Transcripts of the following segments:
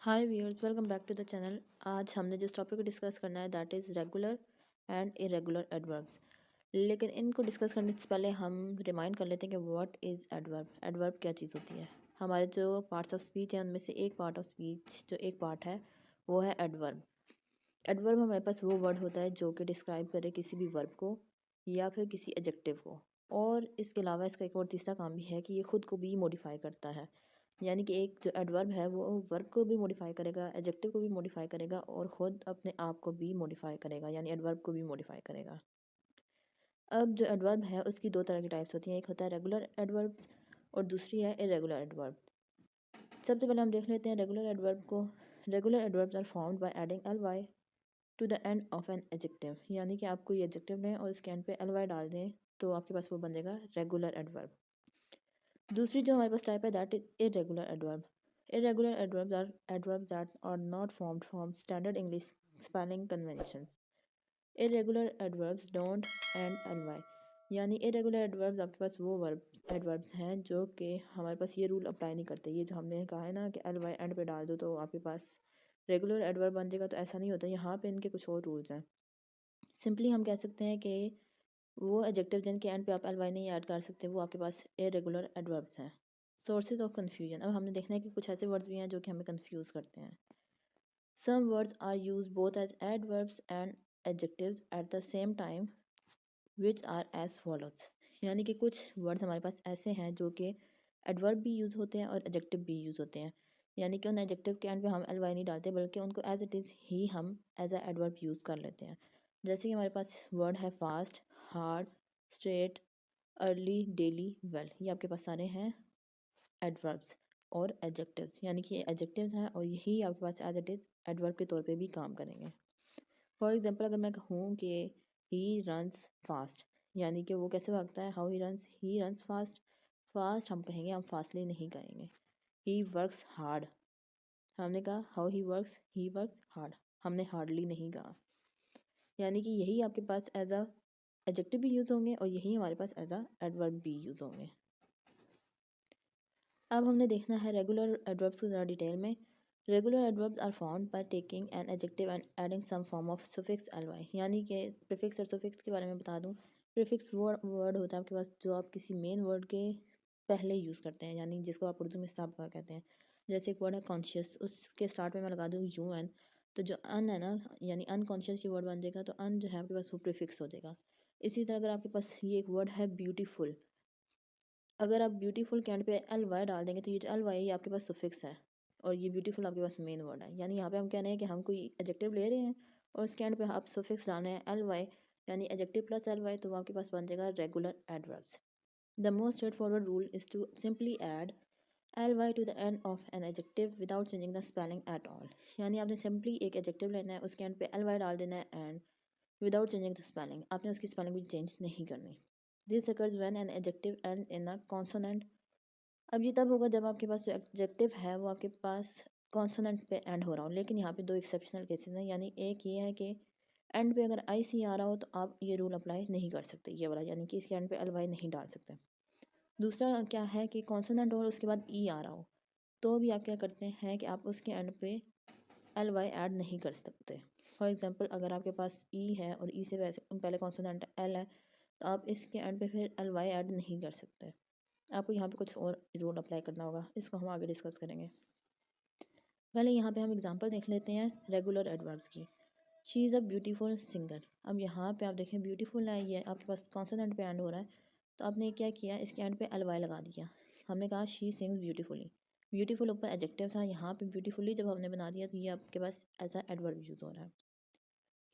Hi viewers, welcome back to the channel. आज हमने जिस टॉपिक को डिस्कस करना है that is regular and irregular adverbs. लेकिन इनको डिस्कस करने से पहले हम रिमाइंड कर लेते हैं कि व्हाट इज़ एडवर्ब। एडवर्ब क्या चीज़ होती है। हमारे जो पार्ट्स ऑफ स्पीच हैं उनमें से एक पार्ट ऑफ स्पीच जो एक पार्ट है वो है एडवर्ब। एडवर्ब हमारे पास वो वर्ड होता है जो कि डिस्क्राइब करे किसी भी वर्ब को या फिर किसी एडजेक्टिव को। और इसके अलावा इसका एक और तीसरा काम भी है कि ये खुद को भी मॉडिफाई करता है। यानी कि एक जो एडवर्ब है वो वर्ब को भी मॉडिफाई करेगा, एडजेक्टिव को भी मॉडिफाई करेगा और ख़ुद अपने आप को भी मॉडिफाई करेगा, यानी एडवर्ब को भी मॉडिफाई करेगा। अब जो एडवर्ब है उसकी दो तरह की टाइप्स होती हैं, एक होता है रेगुलर एडवर्ब्स और दूसरी है इरेगुलर एडवर्ब। सबसे पहले हम देख लेते हैं रेगुलर एडवर्ब को। Regular adverbs are found by adding L Y to the end of an adjective, यानी कि आप कोई एडजेक्टिव लें और इसके एंड पे एल वाई डाल दें तो आपके पास वो बनेगा रेगुलर एडवर्ब। दूसरी जो हमारे पास टाइप है that is irregular adverb. Irregular adverbs are adverbs that are not formed from standard English spelling conventions. Irregular adverbs don't end L Y, यानी इरेगुलर एडवर्ब्स आपके पास वो वर्ब एडवर्ब्स हैं जो कि हमारे पास ये रूल अप्लाई नहीं करते। ये जो हमने कहा है ना कि एल वाई एंड पे डाल दो तो आपके पास रेगुलर एडवर्ब बन जाएगा, तो ऐसा नहीं होता। यहाँ पे इनके कुछ और रूल्स हैं। सिंपली हम कह सकते हैं कि वो एडजेक्टिव जिनके एंड पे आप एल वाई नहीं ऐड कर सकते वो आपके पास इरेगुलर एडवर्ब्स हैं। सोर्सेज ऑफ कन्फ्यूजन, अब हमने देखना है कि कुछ ऐसे वर्ड्स भी हैं जो कि हमें कन्फ्यूज़ करते हैं। Some words are use both as adverbs and adjectives at the same time which are as follows, यानी कि कुछ वर्ड्स हमारे पास ऐसे हैं जो कि एडवर्ब भी यूज़ होते हैं और एडजेक्टिव भी यूज़ होते हैं। यानी कि उन एडजेक्टिव के एंड पे हम एल वाई नहीं डालते बल्कि उनको एज इट इज़ ही हम एज ए एडवर्ब यूज़ कर लेते हैं। जैसे कि हमारे पास वर्ड है fast, hard, straight, early, daily, well. ये आपके पास सारे हैं एडवर्ब्स और एडजेक्टिव्स, यानी कि ये एडजेक्टिव्स हैं और यही आपके पास एज इट इज़ एडवर्ब के तौर पे भी काम करेंगे। फॉर एग्जांपल अगर मैं कहूँ कि ही रन्स फास्ट, यानी कि वो कैसे भागता है, how he runs fast. Fast हम कहेंगे, हम फास्टली नहीं कहेंगे। ही वर्क्स हार्ड, हमने कहा हाउ ही वर्क्स हार्ड, हमने हार्डली नहीं कहा। यानी कि यही आपके पास एज अ एडजेक्टिव भी यूज़ होंगे और यही हमारे पास एज अ एडवर्ब भी यूज़ होंगे। अब हमने देखना है रेगुलर एडवर्ब्स को ज़रा डिटेल में। Regular adverbs are found by taking an adjective and adding some form of suffix L Y, यानी कि प्रीफिक्स और सुफिक्स के बारे में बता दूं। प्रीफिक्स वो वर्ड होता है आपके पास जो आप किसी मेन वर्ड के पहले यूज़ करते हैं, यानी जिसको आप उर्दू में साबका कहते हैं। जैसे एक वर्ड है कॉन्शियस, उसके स्टार्ट में मैं लगा दूँ यू एन, तो जो अन है ना, यानी अनकॉन्शियस ये वर्ड बन जाएगा, तो अन जो है आपके पास वो प्रीफिक्स हो जाएगा। इसी तरह अगर आपके पास ये एक वर्ड है ब्यूटीफुल, अगर आप ब्यूटीफुल के एंड पे एल वाई डाल देंगे तो ये जो एल वाई ये आपके पास सफिक्स है और ये ब्यूटीफुल आपके पास मेन वर्ड है। यानी यहाँ पे हम कह रहे हैं कि हम कोई एडजेक्टिव ले रहे हैं और उसके एंड पे आप सफिक्स डाल रहे हैं एल वाई, यानी एडजेक्टिव प्लस एल वाई, तो वो आपके पास बन जाएगा regular adverbs. The most straightforward rule is to simply add L Y to the end of an adjective without changing the spelling at all, यानी आपने simply एक एडजेक्टिव लेना है, उसके एंड पे एल वाई डाल देना है and without changing the spelling, आपने उसकी स्पेलिंग भी चेंज नहीं करनी। This occurs when an adjective ends in a consonant। अब ये तब होगा जब आपके पास जो एडजेक्टिव है वो आपके पास कॉन्सोनेंट पे एंड हो रहा हो। लेकिन यहाँ पे दो एक्सेप्शनल केसेस हैं, यानी एक ये है कि एंड पे अगर आई सी आ रहा हो तो आप ये रूल अप्लाई नहीं कर सकते, ये वाला, यानी कि इसके एंड पे एल वाई नहीं डाल सकते। दूसरा क्या है कि कॉन्सोनेंट और उसके बाद ई आ रहा हो तो भी आप क्या करते हैं कि आप उसके एंड पे एल वाई ऐड नहीं कर सकते। फॉर एग्जांपल अगर आपके पास ई है और ई से वैसे पहले कॉन्सोनेंट एल है तो आप इसके एंड पे फिर एल वाई ऐड नहीं कर सकते। आपको यहाँ पे कुछ और रूल अप्लाई करना होगा, इसको हम आगे डिस्कस करेंगे। पहले यहाँ पे हम एग्जांपल देख लेते हैं रेगुलर एडवर्ब्स की। She is a beautiful singer. अब यहाँ पे आप देखें ब्यूटीफुल है, ये आपके पास कॉन्सोनेंट पे एंड हो रहा है, तो आपने क्या किया, इसके एंड पे एल वाई लगा दिया। हमने कहा शी सिंग्स ब्यूटीफुली, ब्यूटीफुल ऊपर एडजेक्टिव था, यहाँ पे ब्यूटीफुली जब हमने बना दिया तो ये आपके पास एज अ एडवर्ब यूज़ हो रहा है।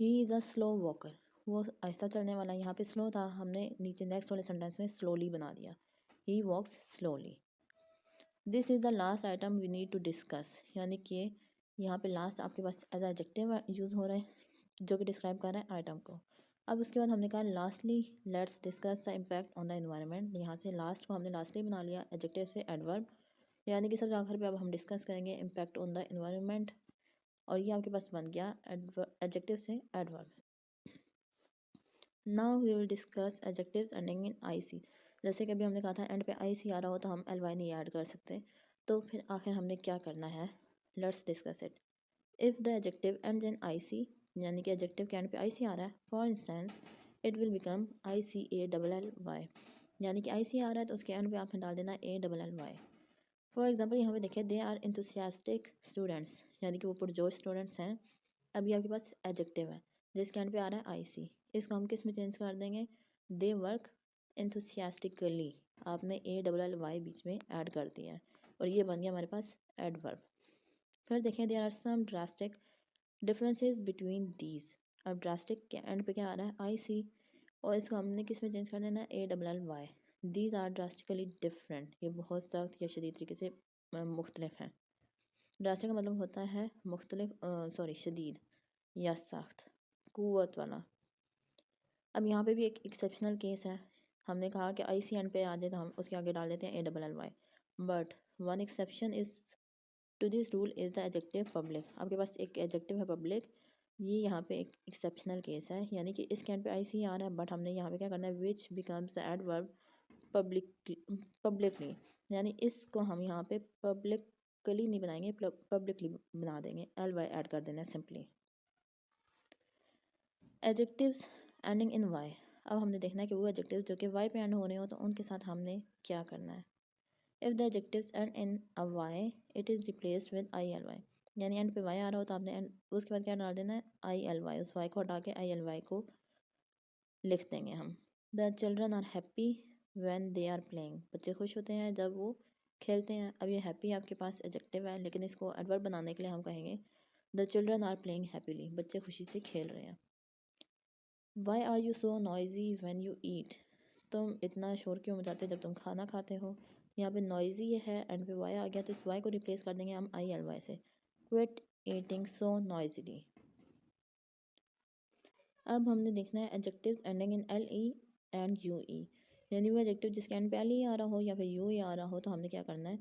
He is a slow walker, वो आहिस्ता चलने वाला, यहाँ पे स्लो था, हमने नीचे नेक्स्ट वाले सेंटेंस में स्लोली बना दिया, he walks slowly. This is the last item we need to discuss, यानी कि यहाँ पे लास्ट आपके पास एज एडजेक्टिव यूज़ हो रहा है जो कि डिस्क्राइब कर रहा है आइटम को। अब उसके बाद हमने कहा lastly let's discuss the impact on the environment. यहाँ से लास्ट को हमने लास्टली बना लिया एडजेक्टिव से एडवर्ब, यानी कि सबसे आखिर पे अब हम डिस्कस करेंगे इम्पैक्ट ऑन द एनवायरनमेंट, और ये आपके पास बन गया एडजेक्टिव से adverb. Now we will discuss adjectives ending in I C. जैसे कि अभी हमने कहा था एंड पे आई सी आ रहा हो तो हम एल वाई नहीं ऐड कर सकते, तो फिर आखिर हमने क्या करना है, let's discuss it. If the adjective ends in I C, यानी कि एडजेक्टिव के एंड पे आई सी आ रहा है, for instance it will become I C A double L Y, यानी कि आई सी आ रहा है तो उसके एंड पे आपने डाल देना A double L Y. For example यहाँ पे देखिए, दे आर इंथुसियास्टिक स्टूडेंट्स, यानी कि वो पुरजोश स्टूडेंट्स हैं। अभी आपके पास एडजेक्टिव है जिसके एंड पे आ रहा है आई सी, इसको हम किस में चेंज कर देंगे, दे वर्क इंथुसियास्टिकली, आपने ए डबल एल वाई बीच में ऐड कर दिया है और ये बन गया हमारे पास एडवर्ब। फिर देखें, there are some drastic differences between these. अब ड्रास्टिक के एंड पे क्या आ रहा है, आई सी, और इसको हमने किस में चेंज कर देना है, A double L Y. These are drastically different, ये बहुत सख्त या शदीद तरीके से मुख्तलिफ हैं। ड्रास्टिक का मतलब होता है मुख्तलिफ, सॉरी शदीद या सख्त, कुव्वत वाला। अब यहाँ पे भी एक एक्सेप्शनल केस है, हमने कहा कि आई सी एंड पे आ जाए तो हम उसके आगे डाल देते हैं A double L Y, but one exception is to this rule is the adjective public. आपके पास एक एडजेक्टिव है पब्लिक, ये यहाँ पे एक एक्सेप्शनल केस है, यानी कि इस कैंड पे आई सी आ रहा है बट हमने यहाँ पे क्या करना है, which becomes the adverb publicly, यानी इसको हम यहाँ पे पब्लिकली नहीं बनाएंगे, पब्लिकली बना देंगे, एल वाई ऐड कर देना है simply. Adjectives ending in Y, अब हमने देखना है कि वो एडजेक्टिव्स जो कि वाई पे एंड हो रहे हो तो उनके साथ हमने क्या करना है। If the adjectives end in a Y it is replaced with I L Y, यानी एंड पे वाई आ रहा हो तो आपने एंड उसके बाद क्या डाल देना है, आई एल वाई, उस वाई को हटा के आई एल वाई को लिख देंगे हम। The children are happy when they are playing, बच्चे खुश होते हैं जब वो खेलते हैं। अब ये हैप्पी आपके पास एडजेक्टिव है, लेकिन इसको एडवर्ब बनाने के लिए हम कहेंगे the children are playing happily, बच्चे खुशी से खेल रहे हैं। Why are you so noisy when you eat, तुम इतना शोर क्यों मचाते हो जब तुम खाना खाते हो। यहाँ पे नॉइजी है एंड पे वाई आ गया तो इस वाई को रिप्लेस कर देंगे हम आई एल वाई से, क्विट ईटिंग सो नॉइजली। अब हमने देखना है adjectives ending in L E and you ई, यानी वो एडजेक्टिव जिसके एंड पे एल ई आ रहा हो या फिर यू ई आ रहा हो तो हमने क्या करना है,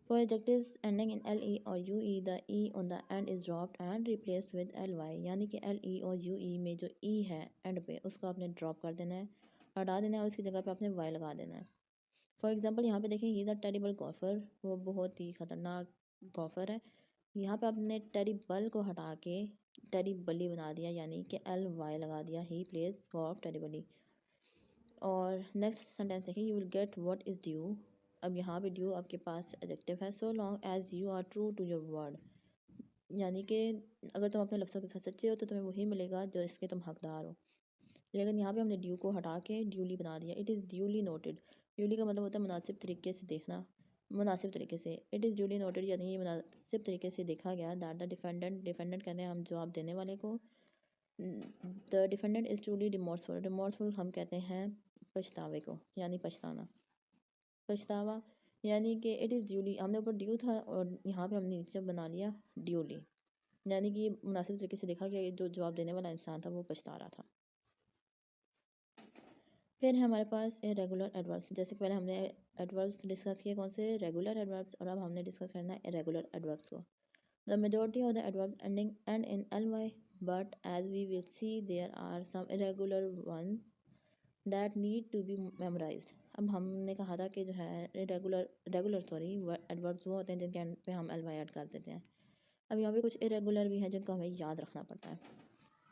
for adjectives ending in L E और U E the E on the end is dropped and replaced with L Y, यानी कि एल ई और यू ई में जो ई है एंड पे उसको आपने ड्रॉप कर देना है, हटा देना है और उसकी जगह पे आपने वाई लगा देना है। फॉर एग्जाम्पल यहाँ पे देखें, ही इज़ अ टेरिबल गॉफर, वो बहुत ही ख़तरनाक गॉफर है। यहाँ पे आपने टेरिबल को हटा के टेरिबली बना दिया, यानी कि एल वाई लगा दिया, ही प्लेज गॉफ टेरिबली। और नेक्स्ट सेंटेंस देखें, you will get what is due. अब यहाँ पे ड्यू आपके पास एडजेक्टिव है, so long as you are true to your word, यानी कि अगर तुम अपने लफ्ज़ों के साथ सच्चे हो तो तुम्हें वही मिलेगा जो इसके तुम हकदार हो। लेकिन यहाँ पे हमने ड्यू को हटा के ड्यूली बना दिया, it is duly noted. Duly का मतलब होता है मुनासिब तरीके से देखना, मुनासिब तरीके से, इट इज़ ड्यूली नोटेड, यानी ये मुनासिब तरीके से देखा गया दैट द डिफेंडेंट, डिफेंडेंट कहते हैं हम जवाब देने वाले को, the defendant is truly remorseful, remorseful हम कहते हैं पछतावे को, यानी पछताना, पछतावा, यानी कि इट इज़ ड्यूली, हमने ऊपर ड्यू था और यहाँ पे हमने नीचे बना लिया ड्यूली, यानी कि मुनासिब तरीके से देखा गया, जो जवाब देने वाला इंसान था वो पछता रहा था। फिर है हमारे पास इरेगुलर एडवर्ब्स, जैसे कि पहले हमने एडवर्ब्स डिस्कस किए कौन से, रेगुलर एडवर्ब्स, और अब हमने डिस्कस करना है इरेगुलर एडवर्ब्स को। The majority of the adverbs ending end in L Y, but as we will see there are some irregular one that need to be memorised. अब हमने कहा था कि जो है रेगुलर एडवर्ब्स वो होते हैं जिनके एंड पे हम एल वाई ऐड कर देते हैं। अब यहाँ पे कुछ इरेगुलर भी हैं जिनको हमें याद रखना पड़ता है।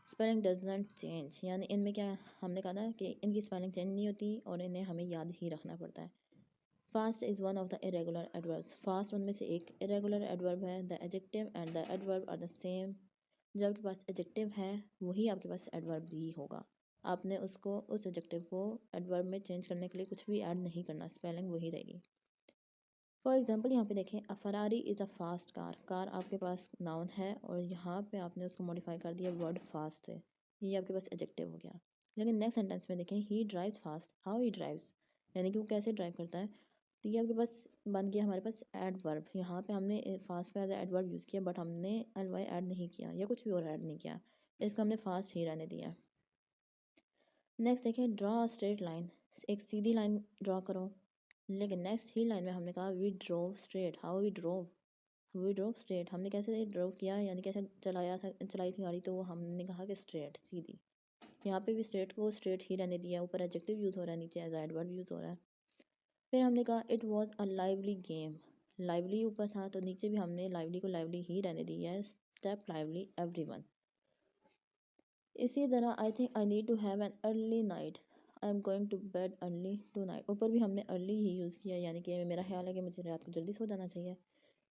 स्पेलिंग डज नॉट चेंज, यानी इनमें क्या हमने कहा था कि इनकी स्पेलिंग चेंज नहीं होती और इन्हें हमें याद ही रखना पड़ता है। Fast is one of the irregular adverbs, fast उनमें से एक इरेगुलर एडवर्ब है। The adjective and the adverb are the same, जब आपके पास एडजेक्टिव है वही आपके पास एडवर्ब भी होगा, आपने उसको उस एडजेक्टिव को एडवर्ब में चेंज करने के लिए कुछ भी ऐड नहीं करना, स्पेलिंग वही रहेगी। फॉर एग्जाम्पल यहाँ पे देखें, अ Ferrari is a fast car, car आपके पास नाउन है और यहाँ पे आपने उसको मॉडिफाई कर दिया वर्ड फास्ट से, ये आपके पास एडजेक्टिव हो गया। लेकिन नेक्स्ट सेंटेंस में देखें, ही drives fast, how he drives, यानी कि वो कैसे ड्राइव करता है, तो ये आपके पास बन गया हमारे पास एडवर्ब। यहाँ पे हमने फास्ट का एज एडवर्ब यूज़ किया बट हमने एल वाई ऐड नहीं किया या कुछ भी और ऐड नहीं किया, इसका हमने फास्ट ही रहने दिया। नेक्स्ट देखें, ड्रॉ अ स्ट्रेट लाइन, एक सीधी लाइन ड्रॉ करो। लेकिन नेक्स्ट ही लाइन में हमने कहा we drove straight, how we drove straight, हमने कैसे ड्रोव किया, यानी कैसे चलाई थी गाड़ी, तो वो हमने कहा कि स्ट्रेट, सीधी। यहाँ पे भी स्ट्रेट को स्ट्रेट ही रहने दिया, ऊपर एडजेक्टिव यूज़ हो रहा है, नीचे एज एडवर्ब यूज़ हो रहा है। फिर हमने कहा it was a lively game, lively ऊपर था तो नीचे भी हमने लाइवली को लाइवली ही रहने दी है, स्टेप लाइवली एवरीवन। इसी तरह I think I need to have an early night, I am going to bed early tonight. ऊपर भी हमने अर्ली ही यूज़ किया, यानी कि मेरा ख्याल है कि मुझे रात को जल्दी सो जाना चाहिए,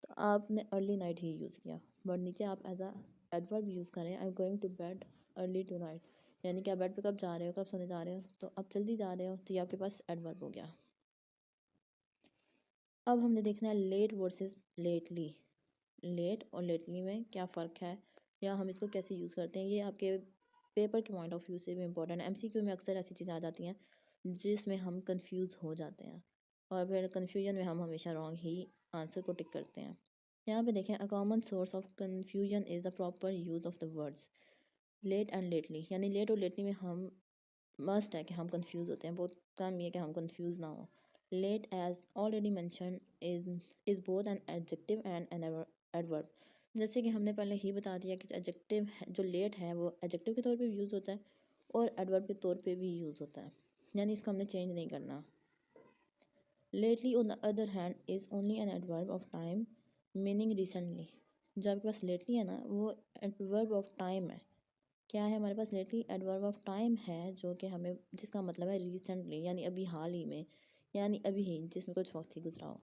तो आपने अर्ली नाइट ही यूज़ किया। बट नीचे आप एज अ एडवर्ब यूज़ करें, I am going to bed early tonight, यानी कि आप बेड पे कब जा रहे हो, कब सोने जा रहे हो, तो आप जल्दी जा रहे हो, तो ये आपके पास एडवर्ब हो गया। अब हमने देखना है लेट वर्सेस लेटली। लेट और लेटली में क्या फ़र्क है या हम इसको कैसे यूज़ करते हैं, ये आपके पेपर के पॉइंट ऑफ व्यू से भी इम्पोर्टेंट है। एमसीक्यू में अक्सर ऐसी चीज़ें आ जाती हैं जिसमें हम कंफ्यूज हो जाते हैं और फिर कन्फ्यूजन में हम हमेशा रॉन्ग ही आंसर को टिक करते हैं। यहाँ पे देखें, a common source of confusion is the proper use of the words late and lately. यानी लेट और लेटली में हम मस्ट है कि हम कंफ्यूज होते हैं, बहुत कम ये कि हम कंफ्यूज ना हो। Late as already mention is both an adjective and an adverb. जैसे कि हमने पहले ही बता दिया कि एडजेक्टिव जो लेट है वो एडजेक्टिव के तौर पे भी यूज़ होता है और एडवर्ब के तौर पे भी यूज़ होता है, यानी इसको हमने चेंज नहीं करना। Lately on the other hand is only an adverb of time meaning recently. जो आपके पास लेटली है ना, वो एडवर्ब ऑफ टाइम है। क्या है हमारे पास, लेटली एडवर्ब ऑफ टाइम है, जो कि हमें जिसका मतलब है रिसेंटली, यानी अभी हाल ही में, यानी अभी ही, जिसमें कुछ वक्त ही गुजरा हो।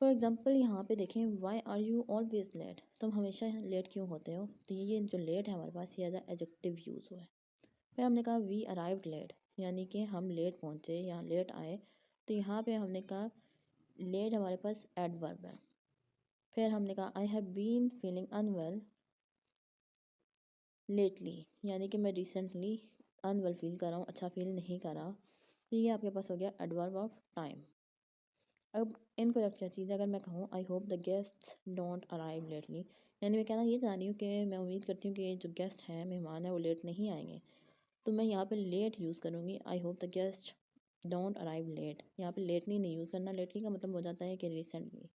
फॉर एग्ज़ाम्पल यहाँ पे देखें, why are you always late, तुम हमेशा लेट क्यों होते हो, तो ये जो लेट है हमारे पास ये एज एडजेक्टिव यूज़ हुआ है। फिर हमने कहा वी अराइव्ड लेट, यानी कि हम लेट पहुँचे या लेट आए, तो यहाँ पे हमने कहा लेट हमारे पास एडवर्ब है। फिर हमने कहा I have been feeling unwell lately, यानी कि मैं रिसेंटली अनवेल फील कर रहा हूँ, अच्छा फील नहीं कर रहा, तो ये आपके पास हो गया एडवर्ब ऑफ टाइम। अब इनकरेक्ट क्या चीज़ है, अगर मैं कहूँ आई hope the guests don't arrive lately, यानी मैं कहना ये चाह रही हूँ कि मैं उम्मीद करती हूँ कि जो गेस्ट हैं, मेहमान हैं, वो लेट नहीं आएंगे, तो मैं यहाँ पे लेट यूज़ करूँगी, I hope the guest don't arrive late. यहाँ पे लेटली नहीं यूज़ करना, लेटली का मतलब हो जाता है कि रिसेंटली।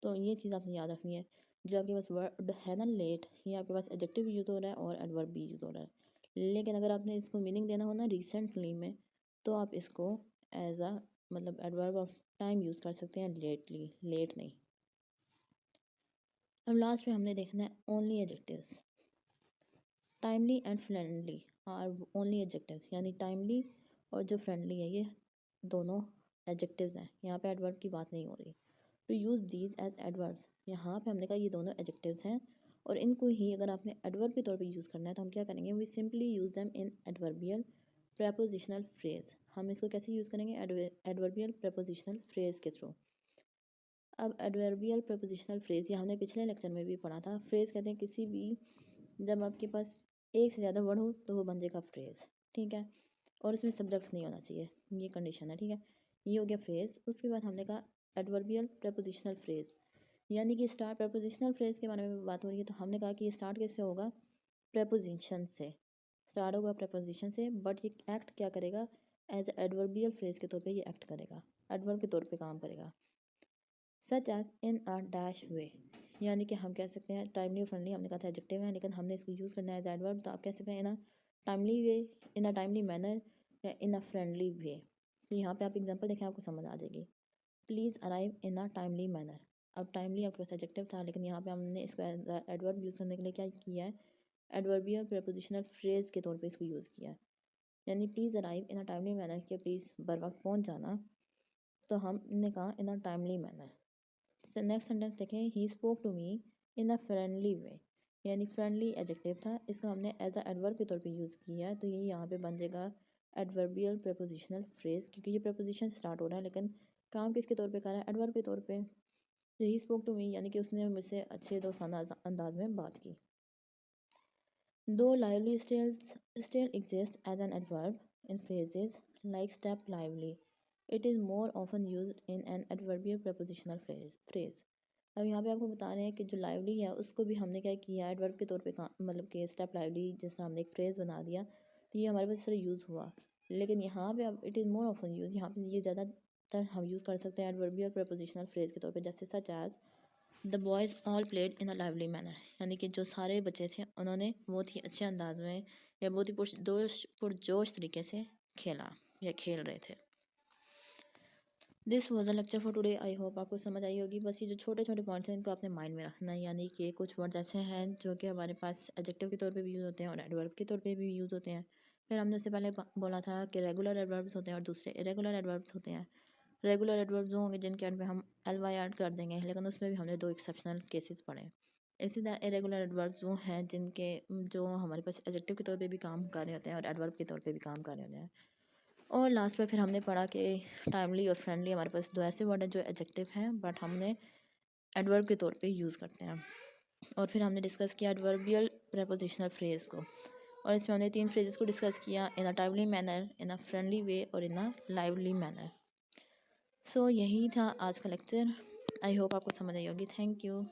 तो ये चीज़ आपने याद रखनी है। जो आपके पास वर्ड है ना लेट, ये आपके पास एडजेक्टिव यूज़ हो रहा है और एडवर्ब भी यूज़ हो रहा है, लेकिन अगर आपने इसको मीनिंग देना हो ना रिसेंटली में, तो आप इसको एज अ मतलब एडवर्ब ऑफ टाइम यूज़ कर सकते हैं, लेटली, लेट नहीं। अब लास्ट में हमने देखना है only adjectives. Timely and friendly are only adjectives, यानी टाइमली और जो फ्रेंडली है ये दोनों एडजेक्टिव्स हैं, यहाँ पे एडवर्ब की बात नहीं हो रही। To use these as adverbs, यहाँ पे हमने कहा ये दोनों एडजेक्टिव्स हैं और इनको ही अगर आपने एडवर्ब के तौर पे यूज़ करना है तो हम क्या करेंगे, we simply use them in adverbial prepositional phrase. हम इसको कैसे यूज़ करेंगे, एडवर्बियल प्रेपोजिशनल फ्रेज के थ्रू। अब एडवर्बियल प्रेपोजिशनल फ्रेज ये हमने पिछले लेक्चर में भी पढ़ा था। फ्रेज कहते हैं किसी भी, जब आपके पास एक से ज़्यादा वर्ड हो तो वो बन जाएगा फ्रेज, ठीक है, और उसमें सब्जेक्ट नहीं होना चाहिए, ये कंडीशन है, ठीक है। ये हो गया फ्रेज। उसके बाद हमने कहा एडवर्बियल प्रेपोजिशनल फ्रेज, यानी कि स्टार्ट प्रपोजिशनल फ्रेज के बारे में बात हो रही है, तो हमने कहा कि ये स्टार्ट कैसे होगा, प्रपोजिशन से स्टार्ट होगा, प्रपोजिशन से, बट ये एक्ट क्या करेगा, एज एडवर्बियल फ्रेज के तौर पे ये एक्ट करेगा, एडवर्ब के तौर पे काम करेगा। Such as in a dash वे, यानी कि हम कह सकते हैं टाइमली और फ्रेंडली, हमने कहा था एडजेक्टिव है, लेकिन हमने इसको यूज़ करना है एज एडवर्ब, तो आप कह सकते हैं in a timely way, in a timely manner, या इन अ फ्रेंडली वे। तो यहाँ पे आप एग्जांपल देखें आपको समझ आ जाएगी। Please arrive in a timely manner, अब टाइमली आपके पास एडजेक्टिव था, लेकिन यहाँ पे हमने इसको एडवर्ब यूज़ करने के लिए क्या किया है, एडवर्बियल प्रेपोजिशनल फ्रेज के तौर पे इसको यूज़ किया है। यानी please arrive in a timely manner, के प्लीज़ बर वक्त पहुँच जाना, तो हमने कहा in a timely manner. Next sentence देखें, he spoke to me in a friendly way, यानी फ्रेंडली एडजेक्टिव था, इसको हमने एज अ एडवर्ब के तौर पे यूज़ किया है, तो ये यहाँ पे बन जाएगा एडवर्बियल प्रेपोजिशनल फ्रेज, क्योंकि ये प्रपोजिशन स्टार्ट हो रहा है, लेकिन काम किसके तौर पे कर रहा है, एडवर्ब के तौर पे। ही स्पोक टू मी, यानी कि उसने मुझसे अच्छे दोस्ताना अंदाज में बात की। दो lively still exists as an adverb in phrases like step lively, it is more often used in an adverbial prepositional phrase. अब यहाँ पे आपको बता रहे हैं कि जो लाइवली है उसको भी हमने क्या किया, एडवर्ब के तौर पे मतलब कि स्टेप लाइवली जैसा हमने एक फ्रेज़ बना दिया, तो ये हमारे पास सिर्फ यूज़ हुआ। लेकिन यहाँ पे अब it is more often use, यहाँ पे ये ज़्यादातर हम यूज़ कर सकते हैं एडवर्बियल प्रपोजिशनल फ्रेज़ के तौर पे, जैसे such as the boys all played in a lively manner, यानी कि जो सारे बच्चे थे उन्होंने बहुत ही अच्छे अंदाज में या बहुत ही पुरजोश तरीके से खेला या खेल रहे थे। This was a lecture for today. I hope आपको समझ आई होगी। बस ये जो छोटे छोटे पॉइंट्स हैं इनको अपने माइंड में रखना है, यानी कि कुछ वर्ड्स ऐसे हैं जो कि हमारे पास एडजेक्टिव के तौर पे भी यूज़ होते हैं और एडवर्ब के तौर पे भी यूज़ होते हैं। फिर हमने उससे पहले बोला था कि रेगुलर एडवर्ब्स होते हैं और दूसरे इरेगुलर एडवर्ब्स होते हैं। रेगुलर एडवर्ब्स होंगे जिनके एंड में हम एल वाई ऐड कर देंगे, लेकिन उसमें भी हमने 2 एक्सेप्शनल केसेस पढ़े। इसी तरह इरेगुलर एडवर्ब्स वो हैं जिनके जो हमारे पास एडजेक्टिव के तौर पे भी काम कर रहे होते हैं और एडवर्ब के तौर पे भी काम कर रहे होते हैं। और लास्ट में फिर हमने पढ़ा कि टाइमली और फ्रेंडली हमारे पास 2 ऐसे वर्ड हैं जो एडजेक्टिव हैं बट हमने एडवर्ब के तौर पे यूज़ करते हैं। और फिर हमने डिस्कस किया एडवर्बियल प्रेपोजिशनल फ्रेज़ को, और इसमें हमने 3 फ्रेजेस को डिस्कस किया, in a timely manner, in a friendly way और इन अ लाइवली मैनर। सो यही था आज का लेक्चर। आई होप आपको समझ आई होगी। Thank you.